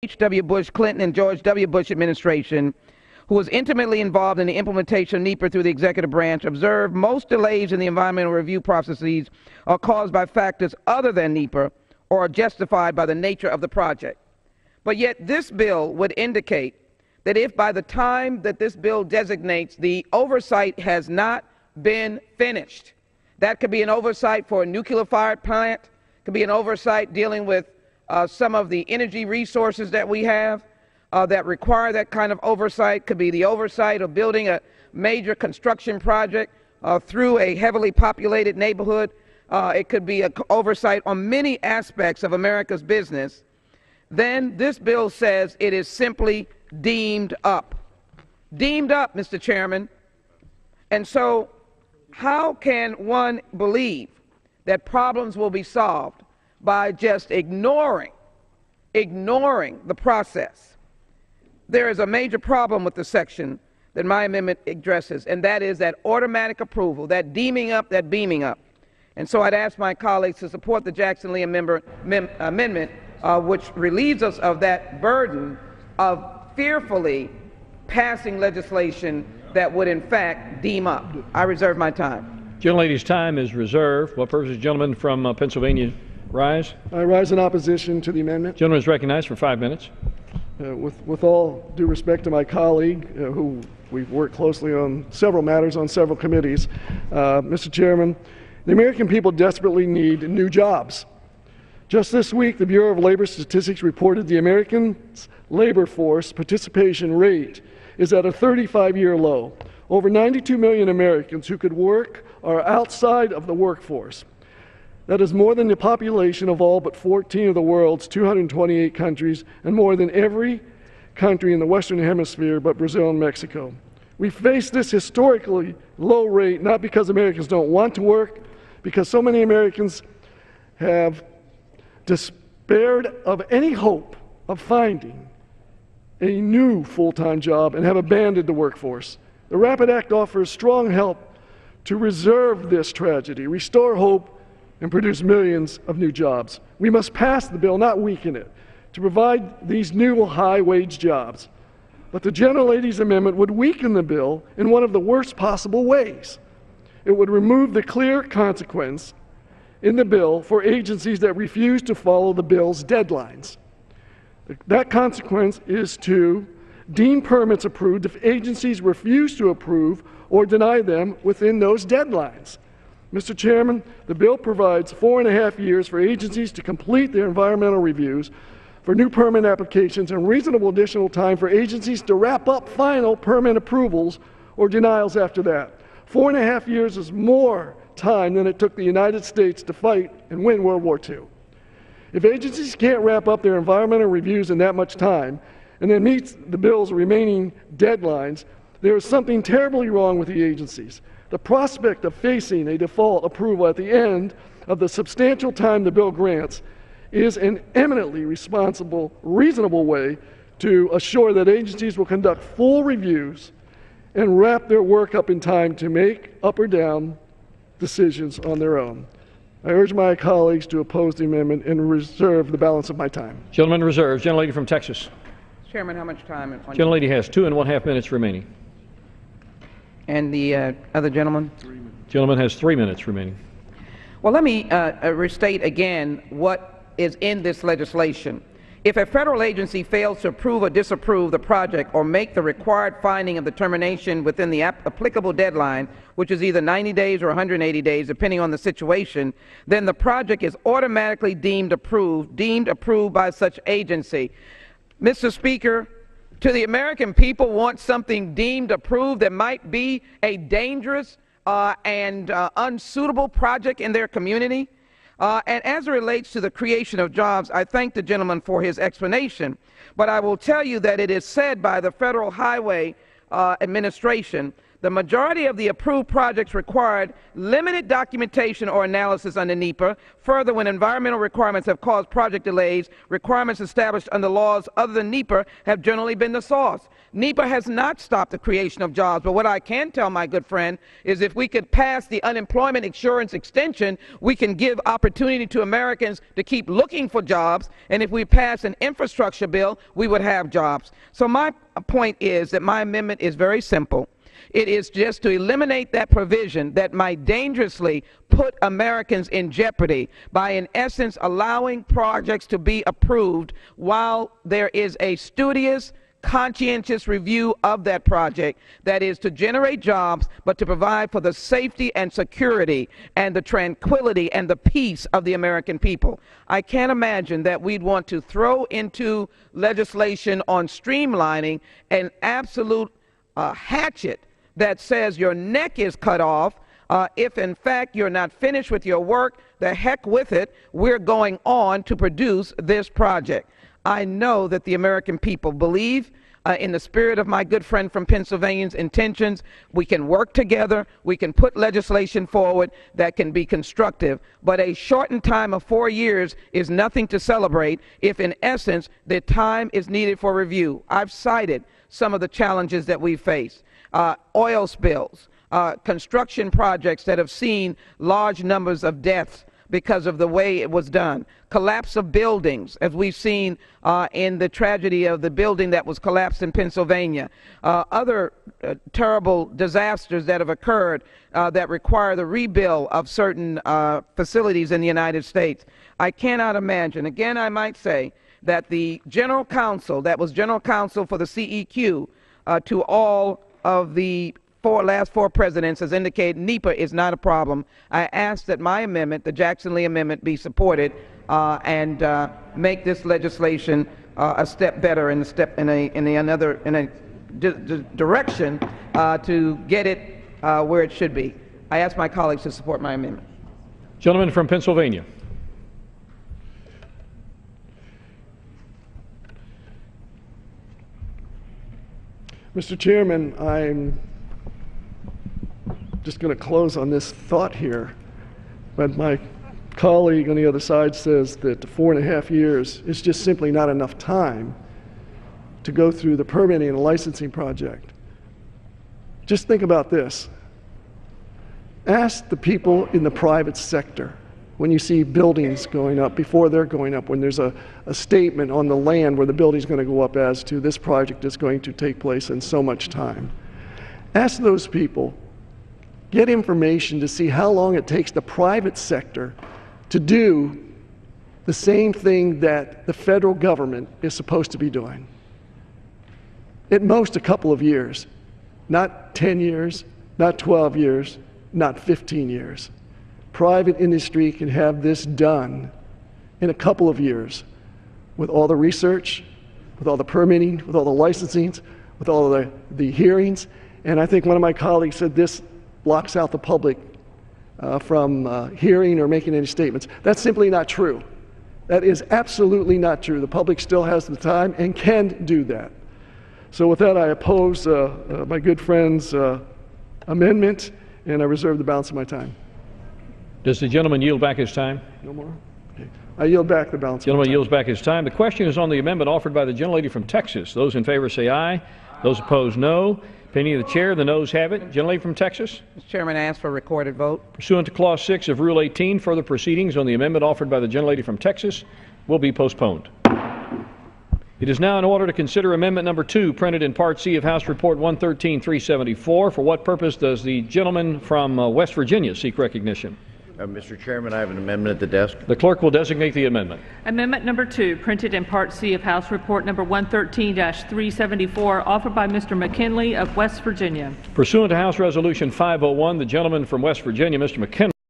H.W. Bush, Clinton, and George W. Bush administration, who was intimately involved in the implementation of NEPA through the executive branch, observed most delays in the environmental review processes are caused by factors other than NEPA or are justified by the nature of the project. But yet this bill would indicate that if by the time that this bill designates the oversight has not been finished, that could be an oversight for a nuclear-fired plant, could be an oversight dealing with some of the energy resources that we have that require that kind of oversight, could be the oversight of building a major construction project through a heavily populated neighborhood. It could be an oversight on many aspects of America's business. Then this bill says it is simply deemed up. Deemed up, Mr. Chairman. And so how can one believe that problems will be solved by just ignoring the process? There is a major problem with the section that my amendment addresses, and that is that automatic approval, that deeming up, that beaming up. And so I'd ask my colleagues to support the Jackson Lee amendment, which relieves us of that burden of fearfully passing legislation that would in fact deem up. I reserve my time. Gentlelady's time is reserved. What purpose does the gentleman from Pennsylvania rise? I rise in opposition to the amendment. Gentleman is recognized for 5 minutes. With all due respect to my colleague, who we've worked closely on several matters on several committees, Mr. Chairman, the American people desperately need new jobs. Just this week, the Bureau of Labor Statistics reported the American labor force participation rate is at a 35-year low. Over 92 million Americans who could work are outside of the workforce. That is more than the population of all but 14 of the world's 228 countries and more than every country in the Western Hemisphere but Brazil and Mexico. We face this historically low rate not because Americans don't want to work, because so many Americans have despaired of any hope of finding a new full-time job and have abandoned the workforce. The RAPID Act offers strong help to reserve this tragedy, restore hope, and produce millions of new jobs. We must pass the bill, not weaken it, to provide these new high-wage jobs. But the gentlelady's amendment would weaken the bill in one of the worst possible ways. It would remove the clear consequence in the bill for agencies that refuse to follow the bill's deadlines. That consequence is to deem permits approved if agencies refuse to approve or deny them within those deadlines. Mr. Chairman, the bill provides 4.5 years for agencies to complete their environmental reviews for new permit applications and reasonable additional time for agencies to wrap up final permit approvals or denials after that. 4.5 years is more time than it took the United States to fight and win World War II. If agencies can't wrap up their environmental reviews in that much time and then meet the bill's remaining deadlines, there is something terribly wrong with the agencies. The prospect of facing a default approval at the end of the substantial time the bill grants is an eminently responsible, reasonable way to assure that agencies will conduct full reviews and wrap their work up in time to make up or down decisions on their own. I urge my colleagues to oppose the amendment and reserve the balance of my time. Gentleman reserves. Gentlelady from Texas. Chairman, how much time? Gentlelady has 2.5 minutes remaining. And the other gentleman? Gentleman has 3 minutes remaining. Well, let me restate again what is in this legislation. If a federal agency fails to approve or disapprove the project or make the required finding of the termination within the applicable deadline, which is either 90 days or 180 days, depending on the situation, then the project is automatically deemed approved by such agency. Mr. Speaker, do the American people want something deemed approved that might be a dangerous and unsuitable project in their community? And as it relates to the creation of jobs, I thank the gentleman for his explanation, but I will tell you that it is said by the Federal Highway Administration The majority of the approved projects required limited documentation or analysis under NEPA. Further, when environmental requirements have caused project delays, requirements established under laws other than NEPA have generally been the source. NEPA has not stopped the creation of jobs, but what I can tell my good friend is if we could pass the unemployment insurance extension, we can give opportunity to Americans to keep looking for jobs, and if we pass an infrastructure bill, we would have jobs. So my point is that my amendment is very simple. It is just to eliminate that provision that might dangerously put Americans in jeopardy by, in essence, allowing projects to be approved while there is a studious, conscientious review of that project that is to generate jobs, but to provide for the safety and security and the tranquility and the peace of the American people. I can't imagine that we'd want to throw into legislation on streamlining an absolute hatchet that says your neck is cut off if in fact you're not finished with your work. The heck with it, we're going on to produce this project. I know that the American people believe in the spirit of my good friend from Pennsylvania's intentions. We can work together, we can put legislation forward that can be constructive, but a shortened time of 4 years is nothing to celebrate if in essence the time is needed for review. I've cited some of the challenges that we face. Oil spills, construction projects that have seen large numbers of deaths because of the way it was done, collapse of buildings, as we've seen in the tragedy of the building that was collapsed in Pennsylvania, other terrible disasters that have occurred that require the rebuild of certain facilities in the United States. I cannot imagine, again I might say, that the General Counsel, that was General Counsel for the CEQ to all of the last four presidents, has indicated NEPA is not a problem. I ask that my amendment, the Jackson Lee Amendment, be supported and make this legislation a step better in a direction to get it where it should be. I ask my colleagues to support my amendment. Gentleman from Pennsylvania. Mr. Chairman, I'm just going to close on this thought here, but my colleague on the other side says that 4.5 years is just simply not enough time to go through the permitting and licensing project. Just think about this. Ask the people in the private sector when you see buildings going up, before they're going up, when there's a statement on the land where the building's going to go up as to this project is going to take place in so much time. Ask those people, get information to see how long it takes the private sector to do the same thing that the federal government is supposed to be doing. At most a couple of years, not 10 years, not 12 years, not 15 years. Private industry can have this done in a couple of years with all the research, with all the permitting, with all the licensing, with all the hearings. And I think one of my colleagues said this blocks out the public from hearing or making any statements. That's simply not true. That is absolutely not true. The public still has the time and can do that. So with that, I oppose my good friend's amendment, and I reserve the balance of my time. Does the gentleman yield back his time? No more? Okay. I yield back the balance of my time. Gentleman yields back his time. The question is on the amendment offered by the gentlelady from Texas. Those in favor say aye. Those opposed, no. Opinion of the chair, the noes have it. Gentlelady from Texas. Mr. Chairman, I ask for a recorded vote. Pursuant to Clause 6 of Rule 18, further proceedings on the amendment offered by the gentlelady from Texas will be postponed. It is now in order to consider Amendment Number 2, printed in Part C of House Report 113-374. For what purpose does the gentleman from West Virginia seek recognition? Mr. Chairman, I have an amendment at the desk. The clerk will designate the amendment. Amendment Number 2, printed in Part C of House Report Number 113-374, offered by Mr. McKinley of West Virginia. Pursuant to House Resolution 501, the gentleman from West Virginia, Mr. McKinley,